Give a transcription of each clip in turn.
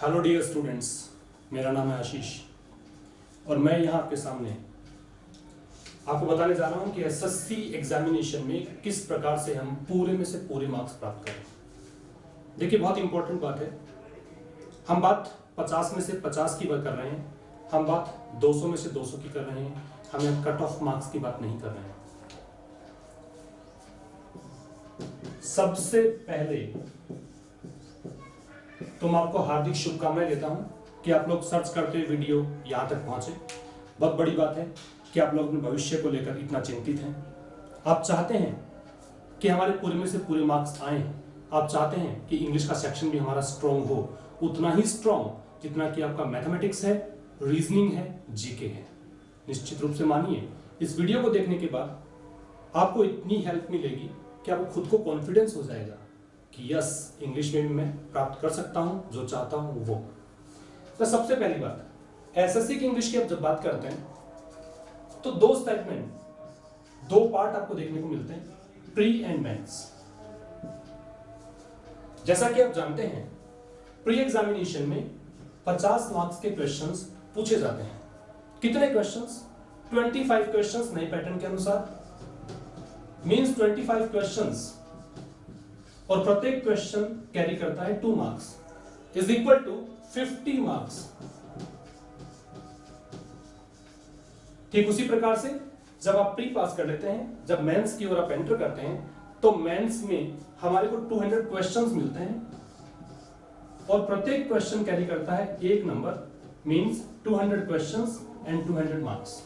Hello dear students, मेरा नाम है आशीष और मैं यहाँ आपके सामने आपको बताने जा रहा हूँ कि एसएससी एग्जामिनेशन में किस प्रकार से हम पूरे में से पूरे मार्क्स प्राप्त करें। देखिए, बहुत इंपॉर्टेंट बात है। हम बात 50 में से 50 की बात कर रहे हैं, हम बात 200 में से 200 की कर रहे हैं, हम यहाँ कट ऑफ मार्क्स की बात नहीं कर रहे हैं। सबसे पहले तो मैं आपको हार्दिक शुभकामनाएं देता हूं कि आप लोग सर्च करते हुए वीडियो यहां तक पहुंचे। बहुत बड़ी बात है कि आप लोग अपने भविष्य को लेकर इतना चिंतित हैं। आप चाहते हैं कि हमारे पूरे में से पूरे मार्क्स आए। आप चाहते हैं कि इंग्लिश का सेक्शन भी हमारा स्ट्रॉन्ग हो, उतना ही स्ट्रॉन्ग जितना कि आपका मैथमेटिक्स है, रीजनिंग है, जीके है। निश्चित रूप से मानिए, इस वीडियो को देखने के बाद आपको इतनी हेल्प मिलेगी कि आपको खुद को कॉन्फिडेंस हो जाएगा कि यस, इंग्लिश में भी मैं प्राप्त कर सकता हूं जो चाहता हूं वो। तो सबसे पहली बात, एसएससी की इंग्लिश की आप जब बात करते हैं तो दो स्टेटमेंट, दो पार्ट आपको देखने को मिलते हैं, प्री एंड मेंस। जैसा कि आप जानते हैं, प्री एग्जामिनेशन में 50 मार्क्स के क्वेश्चंस पूछे जाते हैं। कितने क्वेश्चंस? 25 क्वेश्चंस नए पैटर्न के अनुसार, मींस 25 क्वेश्चंस, और प्रत्येक क्वेश्चन कैरी करता है 2 marks, is equal to 50 marks. ठीक उसी प्रकार से जब आप प्री पास कर लेते हैं, जब मेंस की ओर आप एंटर करते हैं, तो मेंस में हमारे को 200 क्वेश्चंस मिलते हैं और प्रत्येक क्वेश्चन कैरी करता है 1 number, means 200 questions and 200 marks.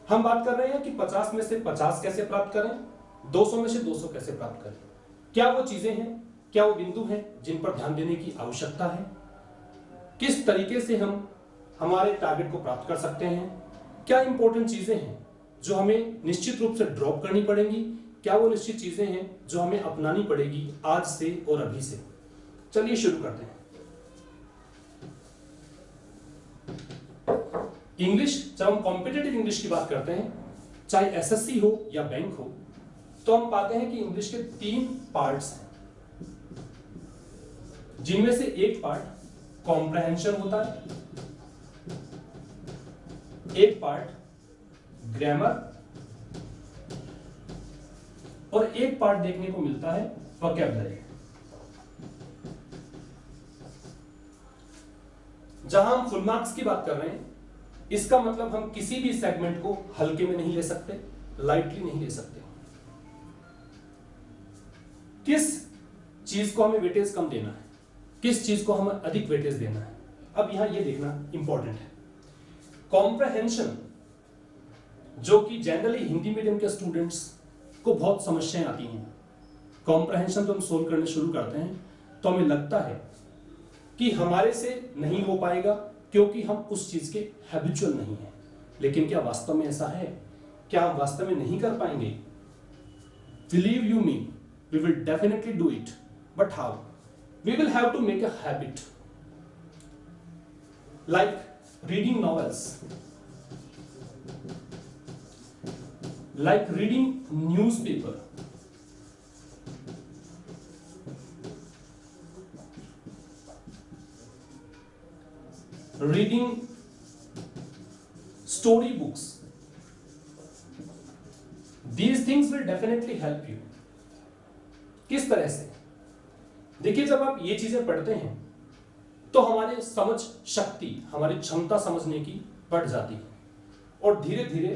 हम बात कर रहे हैं कि 50 में से 50 कैसे प्राप्त करें, 200 में से 200 कैसे प्राप्त करें। क्या वो चीजें हैं, क्या वो बिंदु हैं जिन पर ध्यान देने की आवश्यकता है? किस तरीके से हम हमारे टारगेट को प्राप्त कर सकते हैं? क्या इंपॉर्टेंट चीजें हैं जो हमें निश्चित रूप से ड्रॉप करनी पड़ेंगी? क्या वो निश्चित चीजें हैं जो हमें अपनानी पड़ेगी आज से और अभी से? चलिए शुरू करते हैं। इंग्लिश, जब हम कॉम्पिटिटिव इंग्लिश की बात करते हैं, चाहे एसएससी हो या बैंक हो, तो हम पाते हैं कि इंग्लिश के 3 पार्ट्स हैं, जिनमें से एक पार्ट कॉम्प्रहेंशन होता है, एक पार्ट ग्रामर और एक पार्ट देखने को मिलता है वोकैबुलरी। जहां हम फुल मार्क्स की बात कर रहे हैं, इसका मतलब हम किसी भी सेगमेंट को हल्के में नहीं ले सकते, लाइटली नहीं ले सकते। किस चीज को हमें वेटेज कम देना है, किस चीज को हमें अधिक वेटेज देना है, अब यहां ये देखना इंपॉर्टेंट है। कॉम्प्रहेंशन, जो कि जनरली हिंदी मीडियम के स्टूडेंट्स को बहुत समस्याएं आती हैं। कॉम्प्रहेंशन तो हम सोल्व करने शुरू करते हैं तो हमें लगता है कि हमारे से नहीं हो पाएगा क्योंकि हम उस चीज के हैबिचुअल नहीं हैं। लेकिन क्या वास्तव में ऐसा है? क्या हम वास्तव में नहीं कर पाएंगे? Believe you me, we will definitely do it, but how? We will have to make a habit, like reading novels, like reading newspaper, reading story books. These things will definitely help you. किस तरह से? देखिए, जब आप ये चीजें पढ़ते हैं तो हमारे समझ शक्ति, हमारी क्षमता समझने की बढ़ जाती है और धीरे धीरे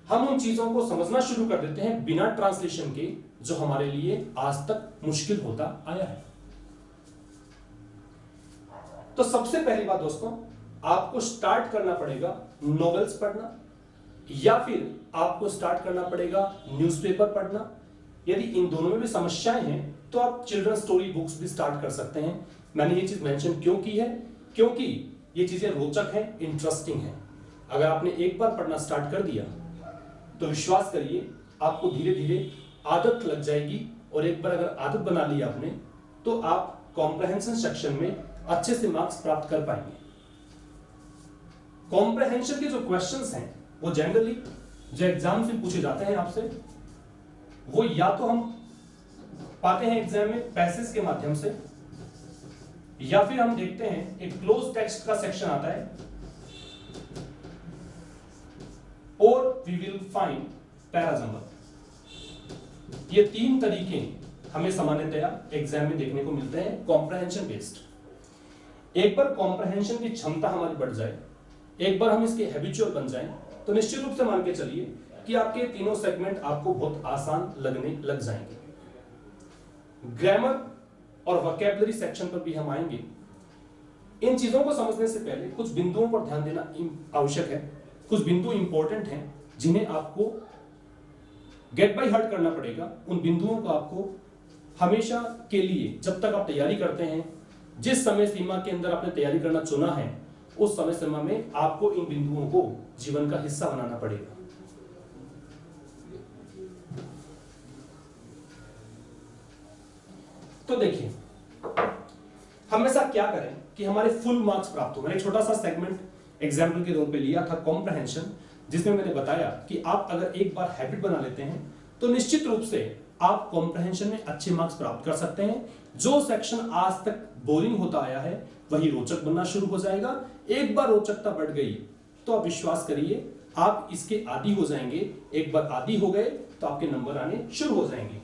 हम उन चीजों को समझना शुरू कर देते हैं बिना ट्रांसलेशन के, जो हमारे लिए आज तक मुश्किल होता आया है। तो सबसे पहली बात दोस्तों, आपको स्टार्ट करना पड़ेगा नॉवेल्स पढ़ना, या फिर आपको स्टार्ट करना पड़ेगा न्यूज़पेपर पढ़ना। यदि इन दोनों में भी समस्याएं हैं तो आप चिल्ड्रन स्टोरी बुक्स भी स्टार्ट कर सकते हैं। मैंने ये चीज मेंशन क्यों की है? क्योंकि ये चीजें रोचक हैं, इंटरेस्टिंग हैं। अगर आपने एक बार पढ़ना स्टार्ट कर दिया तो विश्वास करिए, आपको धीरे धीरे आदत लग जाएगी और एक बार अगर आदत बना ली आपने तो आप कॉम्प्रहेंशन सेक्शन में अच्छे से मार्क्स प्राप्त कर पाएंगे। कॉम्प्रहेंशन के जो क्वेश्चंस हैं वो जनरली जो एग्जाम से पूछे जाते हैं आपसे, वो या तो हम पाते हैं एग्जाम में पैसेज के माध्यम से, या फिर हम देखते हैं एक क्लोज टेक्स्ट का सेक्शन आता है, और वी विल फाइंड पैराजम्बल। ये तीन तरीके हमें सामान्यतया एग्जाम में देखने को मिलते हैं कॉम्प्रहेंशन बेस्ड। एक बार कॉम्प्रहेंशन की क्षमता हमारी बढ़ जाए, एक बार हम इसके हैबिचुअल बन जाएं, तो निश्चित रूप से मान के चलिए कि आपके तीनों सेगमेंट आपको बहुत आसान लगने लग जाएंगे। ग्रामर और वोकैबुलरी सेक्शन पर भी हम आएंगे। इन चीजों को समझने से पहले कुछ बिंदुओं पर ध्यान देना आवश्यक है। कुछ बिंदु इंपॉर्टेंट हैं जिन्हें आपको गेट बाय हार्ट करना पड़ेगा। उन बिंदुओं को आपको हमेशा के लिए, जब तक आप तैयारी करते हैं, जिस समय सीमा के अंदर आपने तैयारी करना चुना है, उस समय सीमा में आपको इन बिंदुओं को जीवन का हिस्सा बनाना पड़ेगा। तो देखिए, हम ऐसा क्या करें कि हमारे फुल मार्क्स प्राप्त हो। मैंने एक छोटा सा सेगमेंट एग्जाम्पल के तौर पे लिया था कॉम्प्रहेंशन, जिसमें मैंने बताया कि आप अगर एक बार हैबिट बना लेते हैं तो निश्चित रूप से आप कॉम्प्रहेंशन में अच्छे मार्क्स प्राप्त कर सकते हैं। जो सेक्शन आज तक बोरिंग होता आया है वही रोचक बनना शुरू हो जाएगा। एक बार रोचकता बढ़ गई तो आप विश्वास करिए आप इसके आदी हो जाएंगे। एक बार आदी हो गए तो आपके नंबर आने शुरू हो जाएंगे।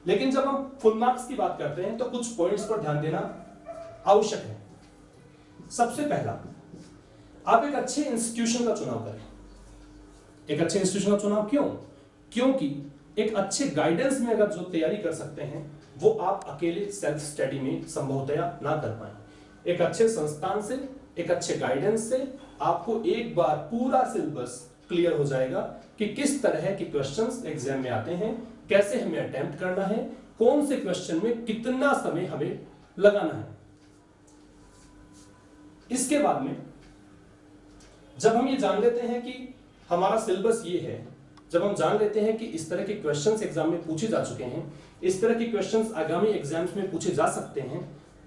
लेकिन जब हम फुल मार्क्स की बात करते हैं तो कुछ पॉइंट्स पर ध्यान देना आवश्यक है। सबसे पहला, आप एक अच्छे इंस्टीट्यूशन का चुनाव करें। एक अच्छे इंस्टीट्यूशन का चुनाव क्यों? क्योंकि एक अच्छे गाइडेंस में अगर जो तैयारी कर सकते हैं वो आप अकेले सेल्फ स्टडी में संभवतया ना कर पाए। एक अच्छे संस्थान से, एक अच्छे गाइडेंस से आपको एक बार पूरा सिलेबस क्लियर हो जाएगा कि किस तरह के क्वेश्चंस एग्जाम में आते हैं, कैसे हमें अटेम्प्ट करना है, कौन से क्वेश्चन में कितना समय हमें लगाना है। इसके बाद में जब हम ये जान लेते हैं कि हमारा सिलेबस ये है, जब हम जान लेते हैं कि इस तरह के क्वेश्चंस एग्जाम में पूछे जा चुके हैं, इस तरह के क्वेश्चंस आगामी एग्जाम्स में पूछे जा सकते हैं,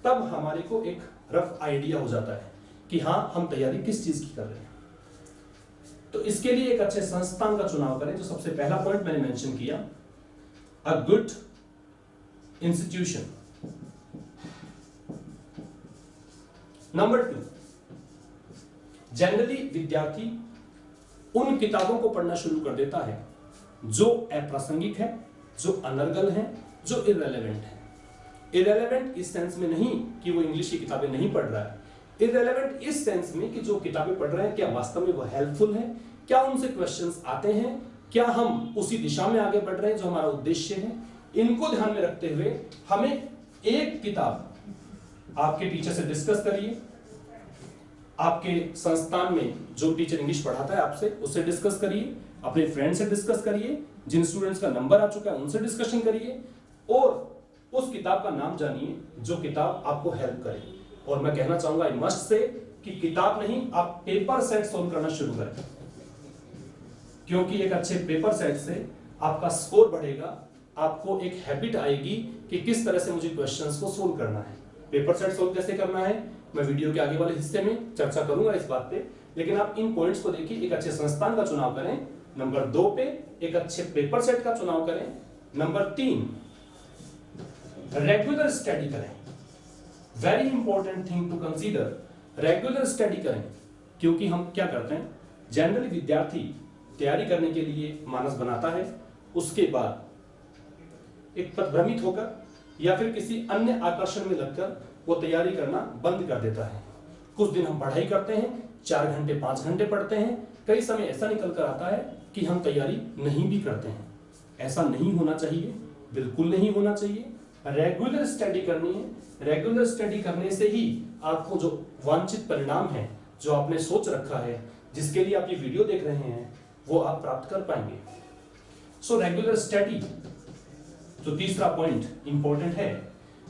तब हमारे को एक रफ आइडिया हो जाता है कि हाँ, हम तैयारी किस चीज की कर रहे हैं। तो इसके लिए एक अच्छे संस्थान का चुनाव करें। जो सबसे पहला पॉइंट मैंने मेंशन किया, a good institution. Number 2, generally विद्यार्थी उन किताबों को पढ़ना शुरू कर देता है जो अप्रासंगिक है, जो अनर्गल है, जो इररेलेवेंट है। इररेलेवेंट इस सेंस में नहीं कि वो इंग्लिश की किताबें नहीं पढ़ रहा है, इररेलेवेंट इस सेंस में कि जो किताबें पढ़ रहे हैं क्या वास्तव में वो हेल्पफुल है, क्या उनसे क्वेश्चंस आते हैं, क्या हम उसी दिशा में आगे बढ़ रहे हैं जो हमारा उद्देश्य है। इनको ध्यान में रखते हुए हमें एक किताब आपके टीचर से डिस्कस करिए, आपके संस्थान में जो टीचर इंग्लिश पढ़ाता है आपसे उससे डिस्कस करिए, अपने फ्रेंड से डिस्कस करिए, जिन स्टूडेंट्स का नंबर आ चुका है उनसे डिस्कशन करिए, और उस किताब का नाम जानिए जो किताब आपको हेल्प करे। और मैं कहना चाहूंगा आई मस्ट से कि किताब नहीं, आप पेपर सेट सोल्व करना शुरू करें, क्योंकि एक अच्छे पेपर सेट से आपका स्कोर बढ़ेगा, आपको एक हैबिट आएगी कि किस तरह से मुझे क्वेश्चंस को सोल्व करना है। पेपर सेट सोल्व कैसे करना है मैं वीडियो के आगे वाले हिस्से में चर्चा करूंगा इस बात पे, लेकिन आप इन पॉइंट्स को देखिए। एक अच्छे संस्थान का चुनाव करें। नंबर 2 पे एक अच्छे पेपर सेट का चुनाव करें। नंबर 3, रेगुलर स्टडी करें। Very important thing to consider, regular study करें। क्योंकि हम क्या करते हैं, जनरली विद्यार्थी तैयारी करने के लिए मानस बनाता है, उसके बाद एक पथभ्रमित होकर या फिर किसी अन्य आकर्षण में लगकर वो तैयारी करना बंद कर देता है। कुछ दिन हम पढ़ाई करते हैं, 4 घंटे 5 घंटे पढ़ते हैं, कई समय ऐसा निकल कर आता है कि हम तैयारी नहीं भी करते हैं। ऐसा नहीं होना चाहिए, बिल्कुल नहीं होना चाहिए। रेगुलर स्टडी करनी है। रेगुलर स्टडी करने से ही आपको जो वांछित परिणाम है, जो आपने सोच रखा है, जिसके लिए आप ये वीडियो देख रहे हैं, वो आप प्राप्त कर पाएंगे। सो रेगुलर स्टडी जो तीसरा पॉइंट इंपॉर्टेंट है।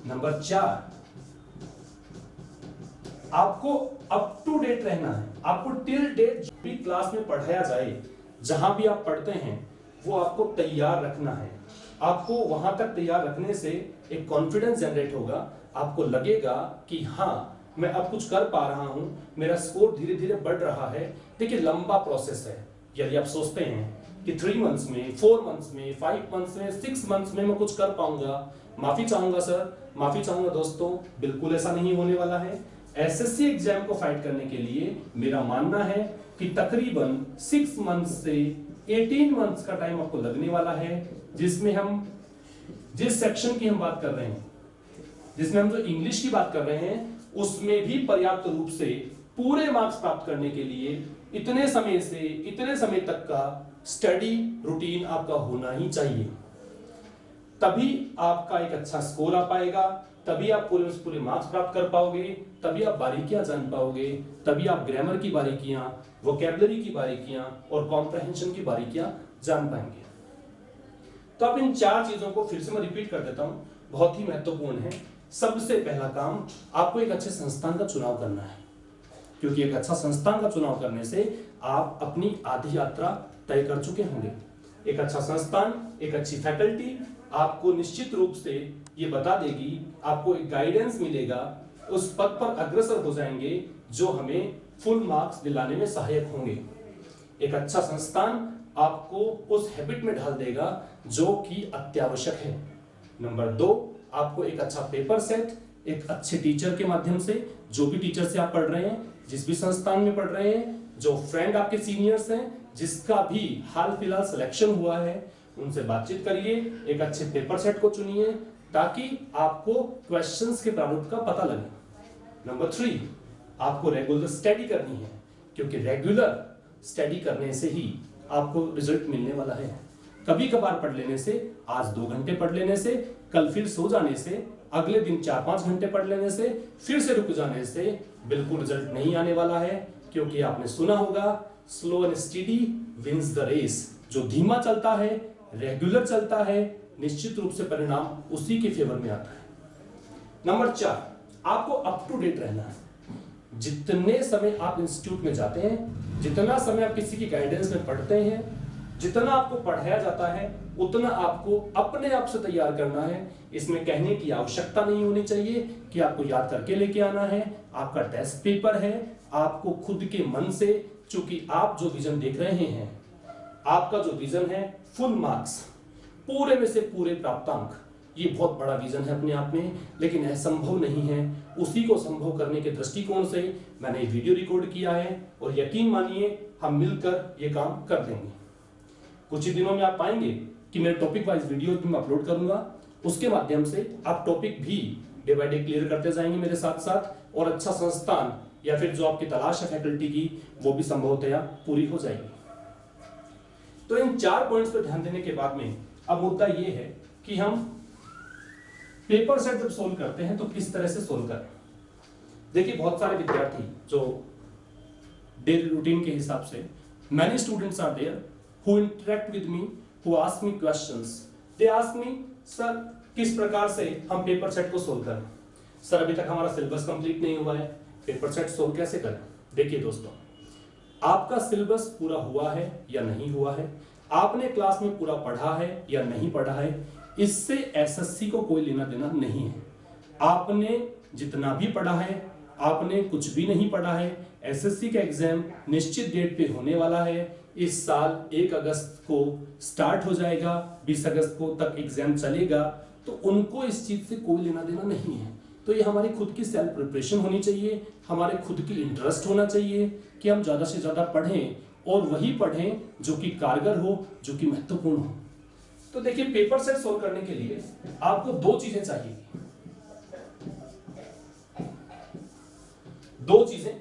नंबर 4, आपको अप टू डेट रहना है। आपको टिल डेट जो भी क्लास में पढ़ाया जाए, जहां भी आप पढ़ते हैं, वो आपको तैयार रखना है। आपको वहां तक तैयार रखने से एक कॉन्फिडेंस जनरेट होगा। आपको लगेगा कि हाँ, मैं अब कुछ कर पा रहा हूं, मेरा स्कोर धीरे धीरे बढ़ रहा है। देखिए, लंबा प्रोसेस है। यदि आप सोचते हैं कि 3 मंथ्स में, 4 मंथ्स में, 5 मंथ्स में, 6 मंथ्स में मैं कुछ कर पाऊंगा। माफी चाहूंगा सर, माफी चाहूंगा दोस्तों, बिल्कुल ऐसा नहीं होने वाला है। एसएससी एग्जाम को फाइट करने के लिए मेरा मानना है कि तकरीबन 6 मंथ्स से 18 मंथ्स का टाइम आपको लगने वाला है, जिसमें हम जिस सेक्शन की हम बात कर रहे हैं, जिसमें हम जो इंग्लिश की बात कर रहे हैं, उसमें भी पर्याप्त रूप से पूरे मार्क्स प्राप्त करने के लिए इतने समय से इतने समय तक का स्टडी रूटीन आपका होना ही चाहिए। तभी आपका एक अच्छा स्कोर आ पाएगा, तभी आप पूरे मार्क्स प्राप्त कर पाओगे, तभी आप बारीकियां जान पाओगे, तभी आप ग्रामर की बारीकियां, वोकैबुलरी की बारीकियां और कॉम्प्रहेंशन की बारीकियां जान पाएंगे। तो अब इन 4 चीजों को फिर से मैं रिपीट कर देता हूं, बहुत ही महत्वपूर्ण है। सबसे पहला काम, आपको एक अच्छे संस्थान का चुनाव करना है, क्योंकि एक अच्छा संस्थान का चुनाव करने से आप अपनी आधी यात्रा तय कर चुके होंगे। एक अच्छा संस्थान, एक अच्छी फैकल्टी आपको निश्चित रूप से ये बता देगी, आपको एक गाइडेंस मिलेगा, उस पद पर अग्रसर हो जाएंगे जो हमें फुल मार्क्स दिलाने में सहायक होंगे। एक अच्छा संस्थान आपको उस हैबिट में ढाल देगा जो कि अत्यावश्यक है। नंबर 2, आपको एक अच्छा पेपर सेट, एक अच्छे टीचर के माध्यम से, जो भी टीचर से आप पढ़ रहे हैं, जिस भी संस्थान में पढ़ रहे हैं, जो फ्रेंड आपके सीनियर्स हैं, जिसका भी हाल फिलहाल सिलेक्शन हुआ है, उनसे बातचीत करिए, एक अच्छे पेपर सेट को चुनिए ताकि आपको क्वेश्चंस के प्रारूप का पता लगे। नंबर 3, आपको रेगुलर स्टडी करनी है, क्योंकि रेगुलर स्टडी करने से ही आपको रिजल्ट मिलने वाला है। कभी कभार पढ़ लेने से, आज 2 घंटे पढ़ लेने से, कल फिर सो जाने से, अगले दिन 4-5 घंटे पढ़ लेने से, फिर से रुक जाने से बिल्कुल रिजल्ट नहीं आने वाला है। क्योंकि आपने सुना होगा, slow and steady wins the race. जो धीमा चलता है, रेगुलर चलता है, निश्चित रूप से परिणाम उसी के फेवर में आता है। नंबर 4, आपको अप टू डेट रहना है। जितने समय आप इंस्टीट्यूट में जाते हैं, जितना समय आप किसी की गाइडेंस में पढ़ते हैं, जितना आपको पढ़ाया जाता है, उतना आपको अपने आप से तैयार करना है। इसमें कहने की आवश्यकता नहीं होनी चाहिए कि आपको याद करके लेके आना है। आपका टेस्ट पेपर है, आपको खुद के मन से, चूंकि आप जो विजन देख रहे हैं, आपका जो विजन है फुल मार्क्स, पूरे में से पूरे प्राप्तांक, ये बहुत बड़ा विजन है अपने आप में, लेकिन असंभव नहीं है। उसी को संभव करने के दृष्टिकोण से मैंने ये वीडियो रिकॉर्ड किया है और यकीन मानिए हम मिलकर ये काम कर देंगे। कुछ ही दिनों में आप पाएंगे कि मैं टॉपिक वाइज वीडियो भी अपलोड करूंगा, उसके माध्यम से आप टॉपिक भी डे बाय डे क्लियर करते जाएंगे मेरे साथ साथ, और अच्छा संस्थान या फिर जो आपकी तलाश है फैकल्टी की, वो भी संभवतया पूरी हो जाएगी। तो इन 4 पॉइंट्स पर ध्यान देने के बाद में अब मुद्दा ये है कि हम पेपर सेट जब सोल्व करते हैं तो किस तरह से सोल्व करें। देखिए, बहुत सारे विद्यार्थी जो डेली रूटीन के हिसाब से, many students are there who interact with me, who ask me questions. They ask me, sir किस प्रकार से हम पेपर सेट को सोल्व करें। सर अभी तक हमारा सिलेबस कंप्लीट नहीं हुआ है, पेपर सेट सोल्व कैसे करें। देखिए दोस्तों, आपका सिलेबस पूरा हुआ है या नहीं हुआ है, आपने क्लास में पूरा पढ़ा है या नहीं पढ़ा है, इससे एसएससी को कोई लेना देना नहीं है। आपने जितना भी पढ़ा है, आपने कुछ भी नहीं पढ़ा है, एसएससी का एग्जाम निश्चित डेट पे होने वाला है। इस साल 1 अगस्त को स्टार्ट हो जाएगा, 20 अगस्त को तक एग्जाम चलेगा, तो उनको इस चीज से कोई लेना देना नहीं है। तो ये हमारी खुद की सेल्फ प्रिपरेशन होनी चाहिए, हमारे खुद की इंटरेस्ट होना चाहिए कि हम ज्यादा से ज्यादा पढ़ें और वही पढ़ें जो कि कारगर हो, जो कि महत्वपूर्ण हो। तो देखिए, पेपर सेट सोल्व करने के लिए आपको 2 चीजें चाहिए। 2 चीजें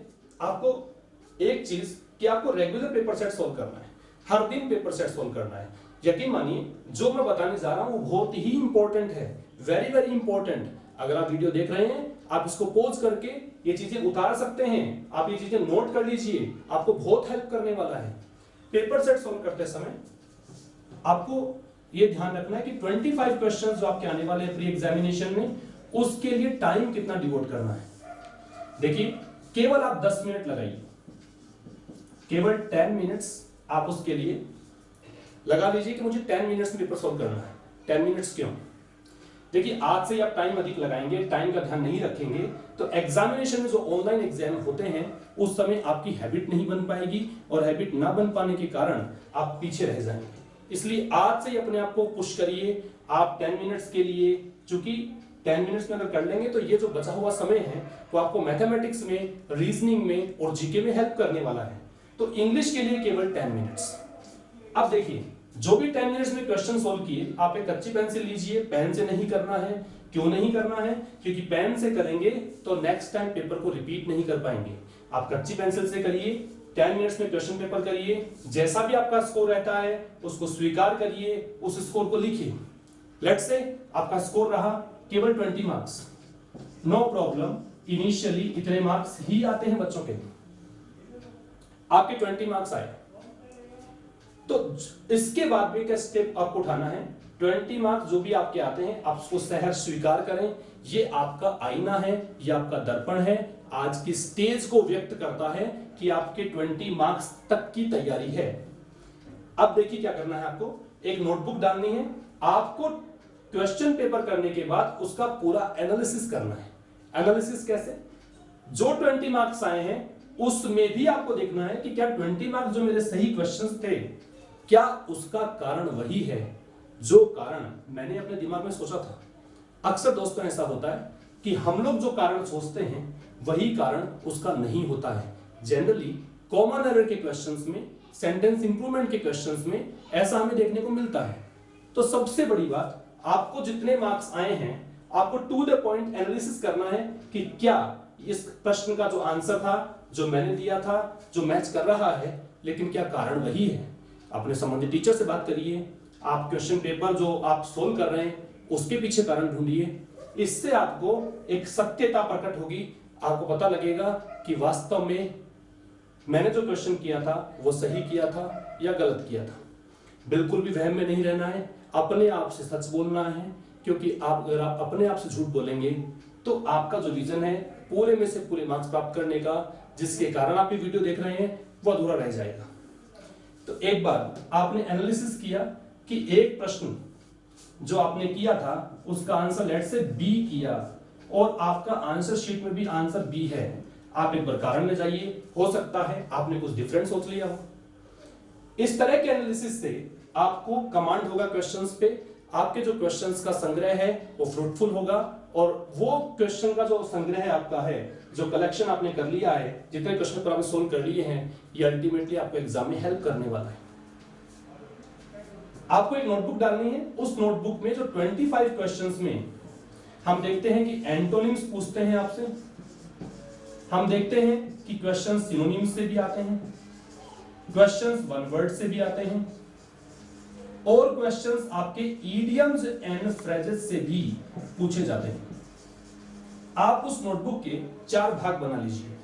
आपको, एक चीज कि आपको रेगुलर पेपर सेट सोल्व करना है, हर दिन पेपर सेट सोल्व करना है। यकीन मानिए, जो मैं बताने जा रहा हूं वो बहुत ही इंपॉर्टेंट है, वेरी वेरी इंपॉर्टेंट। अगर आप वीडियो देख रहे हैं, आप इसको पॉज करके ये चीजें उतार सकते हैं, आप ये चीजें नोट कर लीजिए, आपको बहुत हेल्प करने वाला है। पेपर सेट सोल्व करते समय आपको ये ध्यान रखना है कि 25 क्वेश्चंस जो आपके आने वाले हैं प्री एग्जामिनेशन में, उसके लिए टाइम कितना डिवोट करना है। देखिए, केवल आप 10 मिनट लगाइए, केवल 10 मिनट्स आप उसके लिए लगा लीजिए कि मुझे 10 मिनट्स में पेपर सॉल्व करना है। 10 मिनट्स क्यों? देखिए आज से आप टाइम अधिक लगाएंगे, टाइम का ध्यान नहीं रखेंगे, तो एग्जामिनेशन में जो ऑनलाइन एग्जाम होते हैं उस समय आपकी हैबिट नहीं बन पाएगी, और हैबिट ना बन पाने के कारण आप पीछे रह जाएंगे। इसलिए आज से ही अपने आप को पुश करिए। आप 10 मिनट्स के लिए, चूंकि 10 मिनट्स में अगर कर लेंगे तो ये जो बचा हुआ समय है वो आपको मैथमेटिक्स में, रीजनिंग में और जीके में हेल्प करने वाला है। तो इंग्लिश के लिए केवल 10 मिनट्स। अब देखिए, जो भी 10 मिनट्स में क्वेश्चन सोल्व किए, आप एक कच्ची पेंसिल लीजिए। पेन से नहीं करना है। क्यों नहीं करना है? क्योंकि पेन से करेंगे तो नेक्स्ट टाइम पेपर को रिपीट नहीं कर पाएंगे। आप कच्ची पेंसिल से करिए, 10 मिनट्स में क्वेश्चन पेपर करिए। जैसा भी आपका स्कोर रहता है उसको स्वीकार करिए, उस स्कोर को लिखिए। लेट्स से आपका स्कोर रहा केवल 20 मार्क्स, नो प्रॉब्लम। इनिशियली इतने मार्क्स ही आते हैं बच्चों के। आपके 20 मार्क्स आए तो इसके बाद भी क्या स्टेप आपको उठाना है? 20 मार्क्स जो भी आपके आते हैं आप उसको सहर्ष स्वीकार करें। ये आपका आईना है, ये आपका दर्पण है, आज की स्टेज को व्यक्त करता है कि आपके 20 मार्क्स तक की तैयारी है। अब देखिए क्या करना है आपको, एक नोटबुक डालनी है। आपको क्वेश्चन पेपर करने के बाद उसका पूरा एनालिसिस करना है। एनालिसिस कैसे? जो 20 मार्क्स आए हैं उसमें भी आपको देखना है कि क्या 20 मार्क्स जो मेरे सही क्वेश्चंस थे, क्या उसका कारण वही है जो कारण मैंने अपने दिमाग में सोचा था। अक्सर दोस्तों ऐसा होता है कि हम लोग जो कारण सोचते हैं वही कारण उसका नहीं होता है। जनरली कॉमन एरर के क्वेश्चंस में, सेंटेंस इंप्रूवमेंट के क्वेश्चंस में ऐसा हमें देखने को मिलता है। तो सबसे बड़ी बात, आपको जितने मार्क्स आए हैं आपको टू द पॉइंट एनालिसिस करना है कि क्या इस प्रश्न का जो आंसर था, जो मैंने दिया था, जो मैच कर रहा है, लेकिन क्या कारण वही है। अपने संबंधित टीचर से बात करिए। आप क्वेश्चन पेपर जो आप सोल्व कर रहे हैं उसके पीछे कारण ढूंढिए। इससे आपको एक सत्यता प्रकट होगी। आपको पता लगेगा कि वास्तव में मैंने जो क्वेश्चन किया था वो सही किया था या गलत किया था। बिल्कुल भी वहम में नहीं रहना है, अपने आप से सच बोलना है। क्योंकि आप अगर आप अपने आप से झूठ बोलेंगे तो आपका जो विजन है पूरे में से पूरे मार्क्स प्राप्त करने का, जिसके कारण आप ये वीडियो देख रहे हैं, वो अधूरा रह जाएगा। तो एक बार आपने एनालिसिस किया कि एक प्रश्न जो आपने किया था उसका आंसर लेट से बी किया और आपका आंसर शीट में भी आंसर बी है। आप एक बार कारण में जाइए, हो सकता है आपने कुछ डिफरेंट सोच लिया हो। इस तरह के एनालिसिस से आपको कमांड होगा क्वेश्चंस पे। आपके जो क्वेश्चंस का संग्रह है वो फ्रूटफुल होगा, और वो क्वेश्चन का जो संग्रह आपका है, जो कलेक्शन आपने कर लिया है, जितने क्वेश्चन पर आपने सोल्व कर लिए हैं, ये अल्टीमेटली आपको एग्जाम में हेल्प करने वाला है। आपको एक नोटबुक डालनी है। उस नोटबुक में जो 25 क्वेश्चंस में हम देखते हैं कि एंटोनिम्स पूछते हैं आपसे। हम देखते हैं कि क्वेश्चन सिनोनिम्स से भी आते हैं, क्वेश्चंस वन वर्ड से भी आते हैं, और क्वेश्चंस आपके इडियम्स एंड फ्रेजेस से भी पूछे जाते हैं। आप उस नोटबुक के 4 भाग बना लीजिए।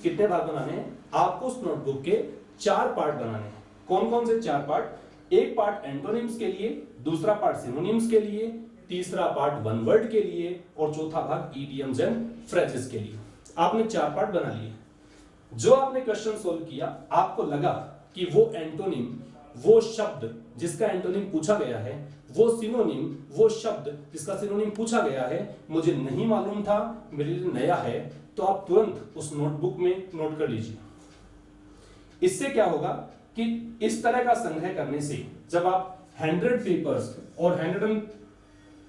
कितने भाग बनाने हैं? आपको उस नोटबुक के 4 पार्ट बनाने हैं। कौन कौन से 4 पार्ट? एक पार्ट एंटोनिम्स के लिए, दूसरा पार्ट सिनोनिम्स के लिए, तीसरा पार्ट वन वर्ड के लिए, और चौथा भाग इडियम्स एंड फ्रेजेस के लिए। आपने 4 पार्ट बना लिए। जो आपने क्वेश्चन सोल्व किया, आपको लगा कि वो एंटोनिम, वो शब्द जिसका एंटोनिम पूछा गया है, वो सिनोनिम, वो शब्द जिसका सिनोनिम पूछा गया है, मुझे नहीं मालूम था, मेरे लिए नया है, तो आप तुरंत उस नोटबुक में नोट कर लीजिए। इससे क्या होगा कि इस तरह का संग्रह करने से जब आप 100 पेपर्स और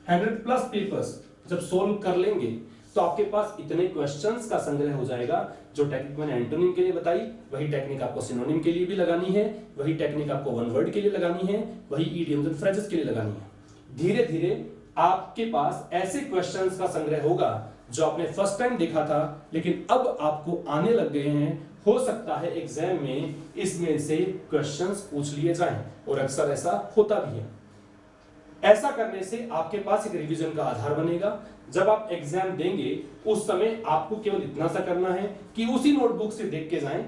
100+ पेपर्स जब सोल्व कर लेंगे तो आपके पास इतने क्वेश्चंस का संग्रह हो जाएगा। जो टेक्निक मैंने एंटोनिम के लिए बताई, वही टेक्निक आपको सिनोनिम के लिए भी लगानी है, वही टेक्निक आपको वन वर्ड के लिए लगानी है, वही इडियम्स एंड फ्रेजेस के लिए लगानी है। धीरे धीरे आपके पास ऐसे क्वेश्चंस का संग्रह होगा जो आपने फर्स्ट टाइम देखा था, लेकिन अब आपको आने लग गए हैं। हो सकता है एग्जाम में इसमें से क्वेश्चंस पूछ लिए जाएं, और अक्सर ऐसा होता भी है। ऐसा करने से आपके पास एक रिवीजन का आधार बनेगा। जब आप एग्जाम देंगे उस समय आपको केवल इतना सा करना है कि उसी नोटबुक से देख के जाएं,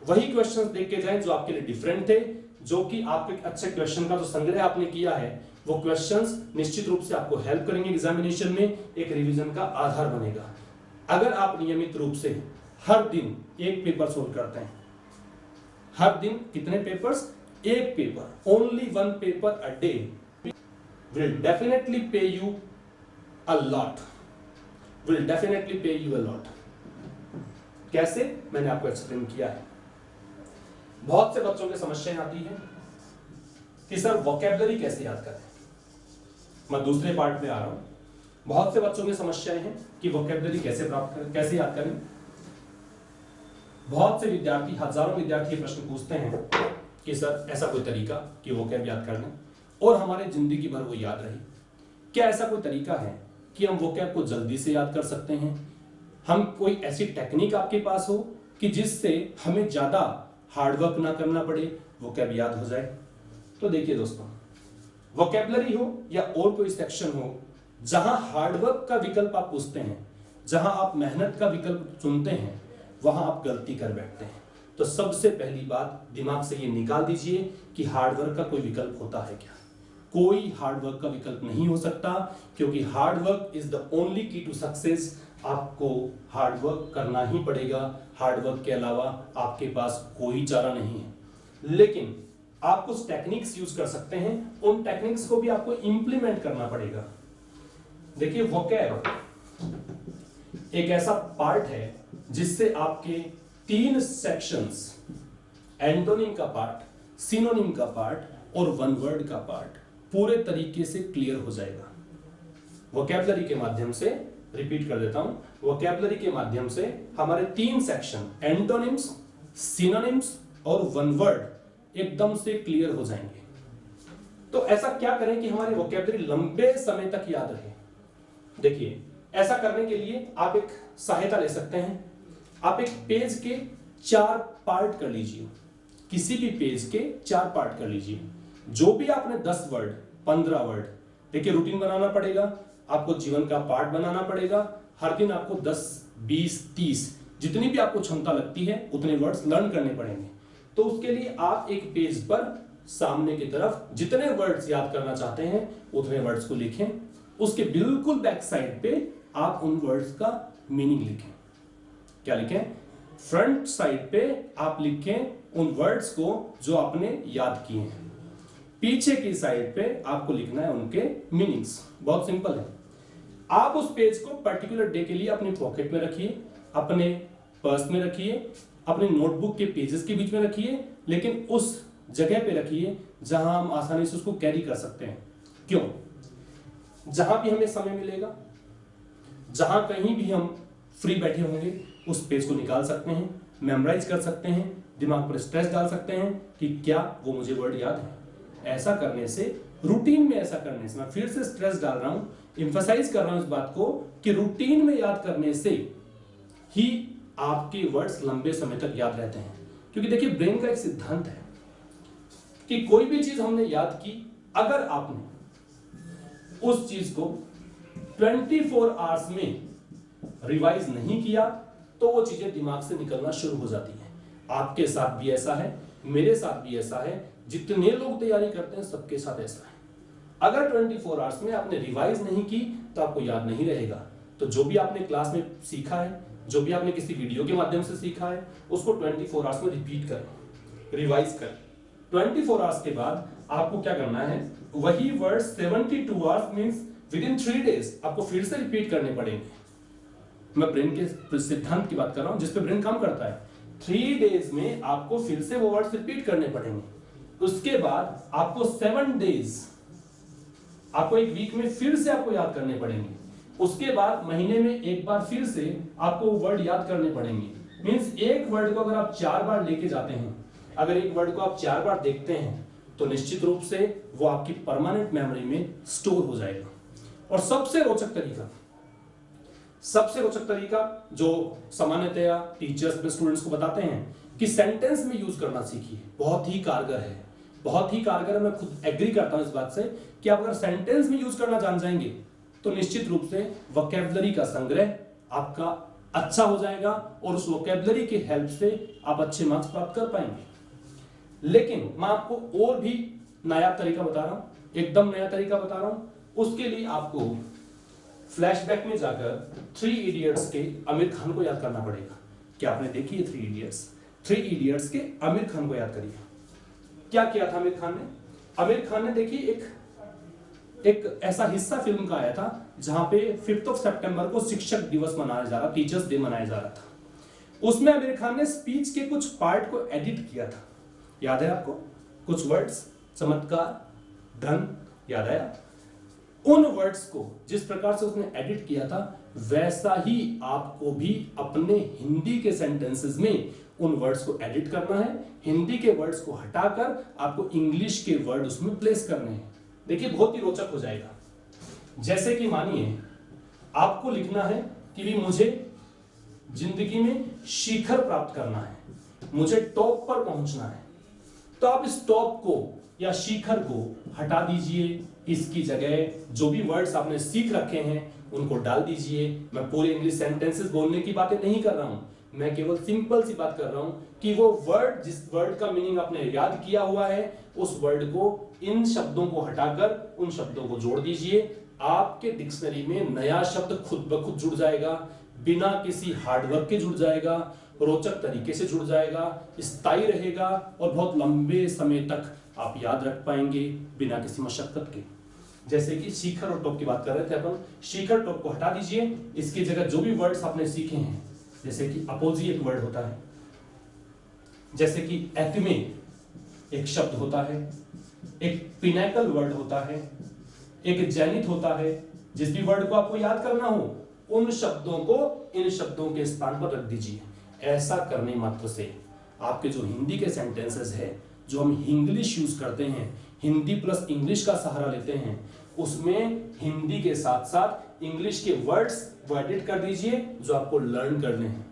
वही क्वेश्चंस देख के जाएं जो आपके लिए डिफरेंट थे, जो कि आपके अच्छे क्वेश्चन का जो संग्रह आपने किया है, वो क्वेश्चंस निश्चित रूप से आपको हेल्प करेंगे एग्जामिनेशन में, एक रिवीजन का आधार बनेगा। अगर आप नियमित रूप से हर दिन एक पेपर सोल्व करते हैं, हर दिन कितने पेपर्स? एक paper, only 1 paper a day will definitely pay you a lot will definitely pay you a lot. कैसे, मैंने आपको एक्सप्लेन किया है। बहुत से बच्चों की समस्याएं आती है कि सर वोकैबुलरी कैसे याद करें। मैं दूसरे पार्ट में आ रहा हूं। बहुत से बच्चों की समस्याएं हैं कि वोकैबुलरी कैसे प्राप्त करें, कैसे याद करें। बहुत से विद्यार्थी, हजारों विद्यार्थी प्रश्न पूछते हैं कि सर ऐसा कोई तरीका कि वोकैब याद कर लें और हमारे जिंदगी भर वो याद रहे। क्या ऐसा कोई तरीका है कि हम वोकैब को जल्दी से याद कर सकते हैं? हम कोई ऐसी टेक्निक आपके पास हो कि जिससे हमें ज्यादा हार्डवर्क ना करना पड़े, वोकैब याद हो जाए? तो देखिए दोस्तों, वोकैबुलरी हो या और कोई सेक्शन हो, जहां हार्डवर्क का विकल्प आप पूछते हैं, जहां आप मेहनत का विकल्प चुनते हैं, वहां आप गलती कर बैठते हैं। तो सबसे पहली बात दिमाग से ये निकाल दीजिए कि हार्डवर्क का कोई विकल्प होता है क्या? कोई हार्डवर्क का विकल्प नहीं हो सकता, क्योंकि हार्डवर्क इज द ओनली की टू सक्सेस। आपको हार्डवर्क करना ही पड़ेगा, हार्डवर्क के अलावा आपके पास कोई चारा नहीं है। लेकिन आप कुछ टेक्निक्स यूज कर सकते हैं, उन टेक्निक्स को भी आपको इंप्लीमेंट करना पड़ेगा। देखिए, वोकैब एक ऐसा पार्ट है जिससे आपके 3 सेक्शंस, एंटोनिम का पार्ट, सिनोनिम का पार्ट और वन वर्ड का पार्ट पूरे तरीके से क्लियर हो जाएगा। वोकैबुलरी के माध्यम से, रिपीट कर देता हूं, वोकैबुलरी के माध्यम से हमारे 3 सेक्शन, एंटोनिम्स, सिनोनिम्स और वन वर्ड एकदम से क्लियर हो जाएंगे। तो ऐसा क्या करें कि हमारी वोकैबुलरी लंबे समय तक याद रहे? देखिए, ऐसा करने के लिए आप एक सहायता ले सकते हैं। आप एक पेज के 4 पार्ट कर लीजिए, किसी भी पेज के 4 पार्ट कर लीजिए। जो भी आपने 10 वर्ड, 15 वर्ड, देखिए रूटीन बनाना पड़ेगा, आपको जीवन का पार्ट बनाना पड़ेगा। हर दिन आपको 10, 20, 30 जितनी भी आपको क्षमता लगती है उतने वर्ड्स लर्न करने पड़ेंगे। तो उसके लिए आप एक पेज पर सामने की तरफ जितने वर्ड्स याद करना चाहते हैं उतने वर्ड्स को लिखें। उसके बिल्कुल बैक साइड पे आप उन वर्ड्स का मीनिंग लिखें। क्या लिखें? फ्रंट साइड पे आप लिखें उन वर्ड्स को जो आपने याद किए हैं। पीछे की साइड पे आपको लिखना है उनके मीनिंग्स। बहुत सिंपल है। आप उस पेज को पर्टिकुलर डे के लिए अपनी पॉकेट में रखिए, अपने पर्स में रखिए, अपने नोटबुक के पेजेस के बीच में रखिए, लेकिन उस जगह पे रखिए जहां हम आसानी से उसको कैरी कर सकते हैं। क्यों? जहां भी हमें समय मिलेगा, जहां कहीं भी हम फ्री बैठे होंगे, उस पेज को निकाल सकते हैं, मेमोराइज कर सकते हैं, दिमाग पर स्ट्रेस डाल सकते हैं कि क्या वो मुझे वर्ड याद है। ऐसा करने से, रूटीन में ऐसा करने से, मैं फिर से स्ट्रेस डाल रहा हूं, एम्फसाइज कर रहा हूं इस बात को कि रूटीन में याद करने से ही आपके वर्ड्स लंबे समय तक याद रहते हैं। क्योंकि देखिए, ब्रेन का एक सिद्धांत है कि कोई भी चीज हमने याद की, अगर आपने उस चीज को 24 आवर्स में रिवाइज नहीं किया तो वो चीजें दिमाग से निकलना शुरू हो जाती हैं। आपके साथ भी ऐसा है, मेरे साथ भी ऐसा है, जितने लोग तैयारी करते हैं सबके साथ ऐसा है। अगर 24 आवर्स में आपने रिवाइज नहीं की तो आपको याद नहीं रहेगा। तो जो भी आपने क्लास में सीखा है, जो भी आपने किसी वीडियो के माध्यम से सीखा है, उसको 24 आवर्स में रिपीट करें, रिवाइज करें। 24 आवर्स के बाद आपको क्या करना है, वही word 72 hours means with in 3 days आपको फिर से रिपीट करने पड़ेंगे। मैं ब्रेन के सिद्धांत की बात कर रहा हूं, जिसपे ब्रेन काम करता है। 3 डेज में आपको फिर से वो वर्ड्स रिपीट करने पड़ेंगे। उसके बाद आपको 7 डेज, आपको एक वीक में फिर से आपको याद करने पड़ेंगे। उसके बाद महीने में एक बार फिर से आपको वर्ड याद करने पड़ेंगे। मींस एक वर्ड को अगर आप 4 बार लेके जाते हैं, अगर एक वर्ड को आप 4 बार देखते हैं, तो निश्चित रूप से वो आपकी परमानेंट मेमोरी में स्टोर हो जाएगा। और सबसे रोचक तरीका जो सामान्यतया टीचर्स अपने स्टूडेंट्स को बताते हैं कि सेंटेंस में यूज करना सीखिए, बहुत ही कारगर है, बहुत ही कारगर है। मैं खुद एग्री करता हूं इस बात से कि आप अगर सेंटेंस में यूज करना जान जाएंगे तो निश्चित रूप से वोकैबुलरी का संग्रह आपका अच्छा हो जाएगा और उस वोकैबुलरी की हेल्प से आप अच्छे मार्क्स प्राप्त कर पाएंगे। लेकिन मैं आपको और भी नया तरीका बता रहा हूं, एकदम नया तरीका बता रहा हूं। उसके लिए आपको फ्लैशबैक में जाकर 3 इडियट्स के आमिर खान को याद करना पड़ेगा। क्या आपने देखी है 3 इडियट्स? 3 इडियट्स के आमिर खान को याद करिए। क्या किया था आमिर खान ने? आमिर खान ने देखिए एक एक ऐसा हिस्सा फिल्म का आया था जहां पे 5 सितंबर को शिक्षक दिवस मनाया जा रहा, टीचर्स डे मनाया जा रहा था। उसमें आमिर खान ने स्पीच के कुछ पार्ट को एडिट किया था, याद है आपको? कुछ वर्ड्स, चमत्कार, धन, याद आया? उन वर्ड्स को जिस प्रकार से उसने एडिट किया था वैसा ही आपको भी अपने हिंदी के सेंटेंसेस में उन वर्ड्स को एडिट करना है। हिंदी के वर्ड्स को हटाकर आपको इंग्लिश के वर्ड उसमें प्लेस करने हैं। देखिए बहुत ही रोचक हो जाएगा। जैसे कि मानिए आपको लिखना है कि भी मुझे जिंदगी में शिखर प्राप्त करना है, मुझे टॉप पर पहुंचना है, तो आप इस टॉप को या शिखर को हटा दीजिए। इसकी जगह जो भी वर्ड्स आपने सीख रखे हैं उनको डाल दीजिए। मैं पूरे इंग्लिश सेंटेंसेस बोलने की बातें नहीं कर रहा हूं, मैं केवल सिंपल सी बात कर रहा हूं कि वो वर्ड, जिस वर्ड का मीनिंग आपने याद किया हुआ है, उस वर्ड को, इन शब्दों को हटाकर उन शब्दों को जोड़ दीजिए। आपके डिक्शनरी में नया शब्द खुद ब खुद जुड़ जाएगा, बिना किसी हार्डवर्क के जुड़ जाएगा, रोचक तरीके से जुड़ जाएगा, स्थायी रहेगा और बहुत लंबे समय तक आप याद रख पाएंगे बिना किसी मशक्कत के। जैसे कि शिखर और टॉप की बात कर रहे थे अपन, शिखर टॉप को हटा दीजिए। इसकी जगह जो भी वर्ड्स आपने सीखे हैं, जैसे कि अपोजी एक वर्ड होता है, जैसे कि एक्मे एक शब्द होता है, एक पिनेकल वर्ड होता है, एक जेनिथ होता है। जिस भी वर्ड को आपको याद करना हो उन शब्दों को इन शब्दों के स्थान पर रख दीजिए। ऐसा करने मात्र से आपके जो हिंदी के सेंटेंसेस है, जो हम इंग्लिश यूज करते हैं, हिंदी प्लस इंग्लिश का सहारा लेते हैं, उसमें हिंदी के साथ साथ इंग्लिश के वर्ड्स वो एडिट कर दीजिए जो आपको लर्न करने हैं।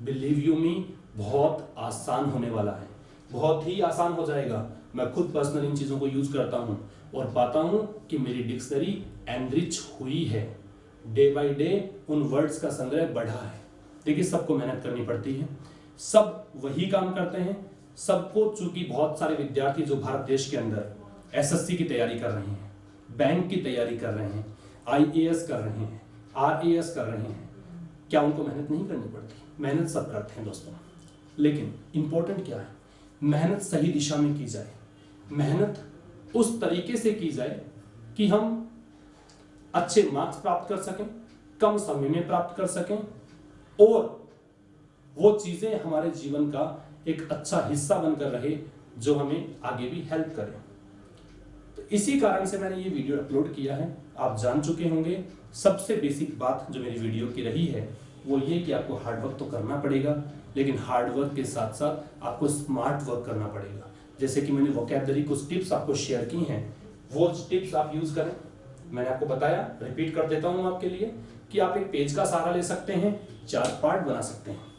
बिलीव यू मी, बहुत आसान होने वाला है, बहुत ही आसान हो जाएगा। मैं खुद पर्सनल इन चीजों को यूज करता हूं और पाता हूं कि मेरी डिक्शनरी एनरिच हुई है, डे बाय डे उन वर्ड्स का संग्रह बढ़ा है। देखिए सबको मेहनत करनी पड़ती है, सब वही काम करते हैं। सबको, चूंकि बहुत सारे विद्यार्थी जो भारत देश के अंदर एसएससी की तैयारी कर रहे हैं, बैंक की तैयारी कर रहे हैं, आईएएस कर रहे हैं, आरएएस कर रहे हैं, क्या उनको मेहनत नहीं करनी पड़ती? मेहनत सब करते हैं दोस्तों, लेकिन इंपॉर्टेंट क्या है? मेहनत सही दिशा में की जाए, मेहनत उस तरीके से की जाए कि हम अच्छे मार्क्स प्राप्त कर सकें, कम समय में प्राप्त कर सकें और वो चीजें हमारे जीवन का एक अच्छा हिस्सा बनकर रहे जो हमें आगे भी हेल्प करे। तो इसी कारण से मैंने ये वीडियो अपलोड किया है। आप जान चुके होंगे सबसे बेसिक बात जो मेरी वीडियो की रही है वो ये कि आपको हार्डवर्क तो करना पड़ेगा, लेकिन हार्डवर्क के साथ साथ आपको स्मार्ट वर्क करना पड़ेगा। जैसे कि मैंने वोकैबुलरी कुछ टिप्स आपको शेयर की हैं, वो टिप्स आप यूज करें। मैंने आपको बताया, रिपीट कर देता हूं आपके लिए, कि आप एक पेज का सहारा ले सकते हैं, 4 पार्ट बना सकते हैं।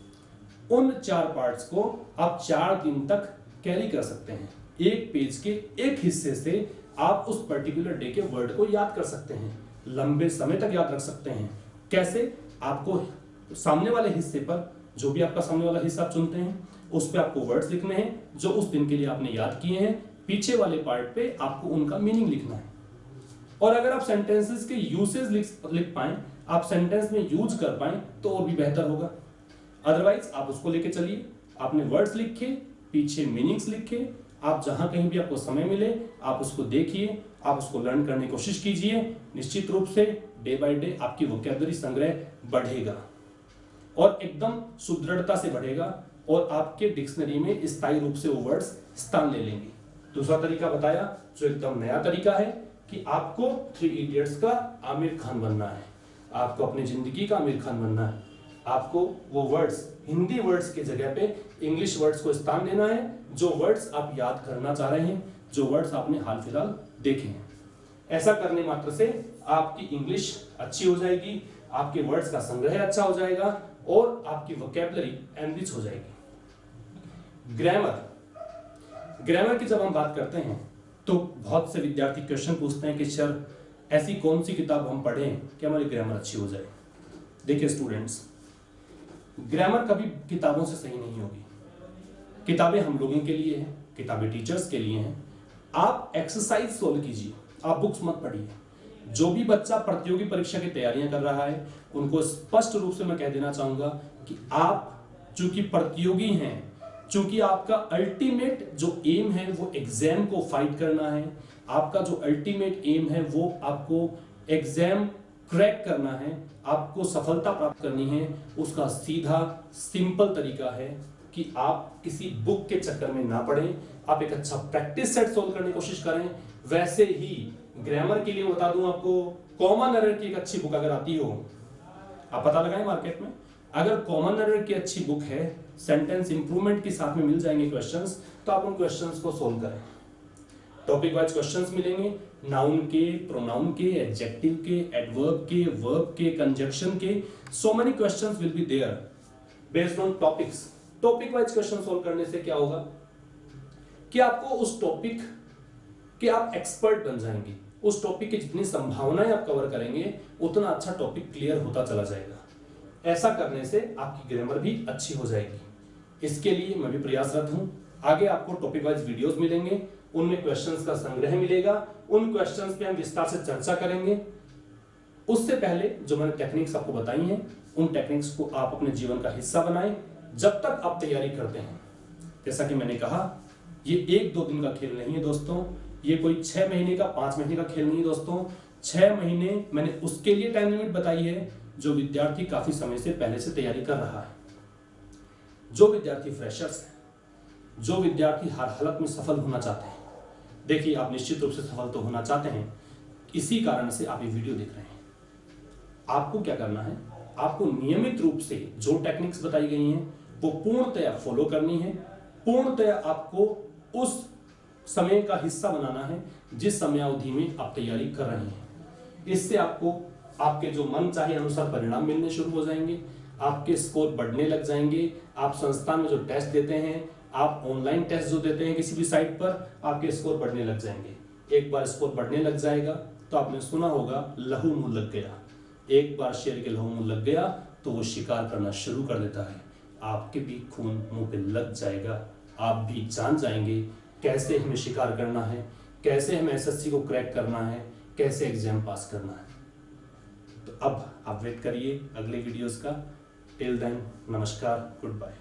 उन 4 पार्ट्स को आप 4 दिन तक कैरी कर सकते हैं। एक पेज के एक हिस्से से आप उस पर्टिकुलर डे के वर्ड को याद कर सकते हैं, लंबे समय तक याद रख सकते हैं। कैसे? आपको सामने वाले हिस्से पर, जो भी आपका सामने वाला हिस्सा आप चुनते हैं, उस पे आपको वर्ड्स लिखने हैं जो उस दिन के लिए आपने याद किए हैं। पीछे वाले पार्ट पे आपको उनका मीनिंग लिखना है। और अगर आप सेंटेंसेस के यूसेज लिख पाएं, आप सेंटेंस में यूज कर पाएं, तो और भी बेहतर होगा। अदरवाइज आप उसको लेके चलिए, आपने वर्ड्स लिखे, पीछे मीनिंग्स लिखे, आप जहां कहीं भी आपको समय मिले आप उसको देखिए, आप उसको लर्न करने की कोशिश कीजिए। निश्चित रूप से डे बाय डे आपकी वोकैबुलरी संग्रह बढ़ेगा और एकदम सुदृढ़ता से बढ़ेगा और आपके डिक्शनरी में स्थायी रूप से वो वर्ड्स स्थान ले लेंगे। दूसरा तरीका बताया जो एकदम नया तरीका है कि आपको 3 इडियट्स का आमिर खान बनना है, आपको अपनी जिंदगी का आमिर खान बनना है। आपको वो वर्ड्स, हिंदी वर्ड्स के जगह पे इंग्लिश वर्ड्स को स्थान देना है, जो वर्ड्स आप याद करना चाह रहे हैं, जो वर्ड्स आपने हाल फिलहाल देखे हैं। ऐसा करने मात्र से आपकी इंग्लिश अच्छी हो जाएगी, आपके वर्ड्स का संग्रह अच्छा हो जाएगा और आपकी वोकैबुलरी एनरिच हो जाएगी। ग्रामर की जब हम बात करते हैं तो बहुत से विद्यार्थी क्वेश्चन पूछते हैं कि सर ऐसी कौन सी किताब हम पढ़ें कि हमारी ग्रामर अच्छी हो जाए। देखिए स्टूडेंट्स, ग्रामर कभी किताबों से सही नहीं होगी। किताबें हम लोगों के लिए हैं, किताबें टीचर्स के लिए हैं। आप एक्सरसाइज सोल्व कीजिए, आप बुक्स मत पढ़िए। जो भी बच्चा प्रतियोगी परीक्षा की तैयारियां कर रहा है उनको स्पष्ट रूप से मैं कह देना चाहूंगा कि आप चूंकि प्रतियोगी हैं, चूंकि आपका अल्टीमेट जो एम है वो एग्जाम को फाइट करना है, आपका जो अल्टीमेट एम है वो आपको एग्जाम क्रैक करना है, आपको सफलता प्राप्त करनी है, उसका सीधा सिंपल तरीका है कि आप किसी बुक के चक्कर में ना पड़े, आप एक अच्छा प्रैक्टिस सेट सोल्व करने की कोशिश करें। वैसे ही ग्रामर के लिए बता दूं आपको, कॉमन एरर की एक अच्छी बुक अगर आती हो, आप पता लगाएं मार्केट में, अगर कॉमन एरर की अच्छी बुक है, सेंटेंस इंप्रूवमेंट के साथ में मिल जाएंगे क्वेश्चंस, तो आप उन क्वेश्चंस को सोल्व करें। टॉपिक वाइज क्वेश्चंस मिलेंगे, नाउन के, प्रोनाउन के, एडजेक्टिव के, एडवर्ब के, वर्ब के, कंजक्शन के, so many questions will be there based on topics. Topic wise question solve करने से क्या होगा कि आपको उस टॉपिक के आप एक्सपर्ट बन जाएंगे, उस टॉपिक की जितनी संभावनाएं आप कवर करेंगे उतना अच्छा टॉपिक क्लियर होता चला जाएगा। ऐसा करने से आपकी ग्रामर भी अच्छी हो जाएगी। इसके लिए मैं भी प्रयासरत हूं। आगे आपको टॉपिक वाइज वीडियोस मिलेंगे, उनमें क्वेश्चंस का संग्रह मिलेगा, उन क्वेश्चंस पे हम विस्तार से चर्चा करेंगे। उससे पहले जो मैंने टेक्निक्स आपको बताई हैं, उन टेक्निक्स को आप अपने जीवन का हिस्सा बनाएं जब तक आप तैयारी करते हैं। जैसा कि मैंने कहा, ये 1-2 दिन का खेल नहीं है दोस्तों, ये कोई 6 महीने का, 5 महीने का खेल नहीं है दोस्तों। 6 महीने मैंने उसके लिए टाइम लिमिट बताई है जो विद्यार्थी काफी समय से पहले से तैयारी कर रहा है। जो विद्यार्थी फ्रेशर्स है, जो विद्यार्थी हर हालत में सफल होना चाहते हैं, देखिए आप निश्चित रूप से सफल तो होना चाहते हैं, इसी कारण से आप ये वीडियो देख रहे हैं। आपको क्या करना है, आपको नियमित रूप से जो टेक्निक्स बताई गई हैं वो पूर्णतया फॉलो करनी है, पूर्णतया आपको उस समय का हिस्सा बनाना है जिस समयावधि में आप तैयारी कर रहे हैं। इससे आपको आपके जो मन चाहे अनुसार परिणाम मिलने शुरू हो जाएंगे, आपके स्कोर बढ़ने लग जाएंगे। आप संस्थान में जो टेस्ट देते हैं, आप ऑनलाइन टेस्ट जो देते हैं किसी भी साइट पर, आपके स्कोर बढ़ने लग जाएंगे। एक बार स्कोर बढ़ने लग जाएगा तो आपने सुना होगा लहू मुंह लग गया। एक बार शेर के लहू मुंह लग गया तो वो शिकार करना शुरू कर देता है। आपके भी खून मुंह पे लग जाएगा, आप भी जान जाएंगे कैसे हमें शिकार करना है, कैसे हमें एसएससी को क्रैक करना है, कैसे एग्जाम पास करना है। तो अब आप वेट करिए अगले वीडियोस का। टिल देन, नमस्कार, गुड बाय।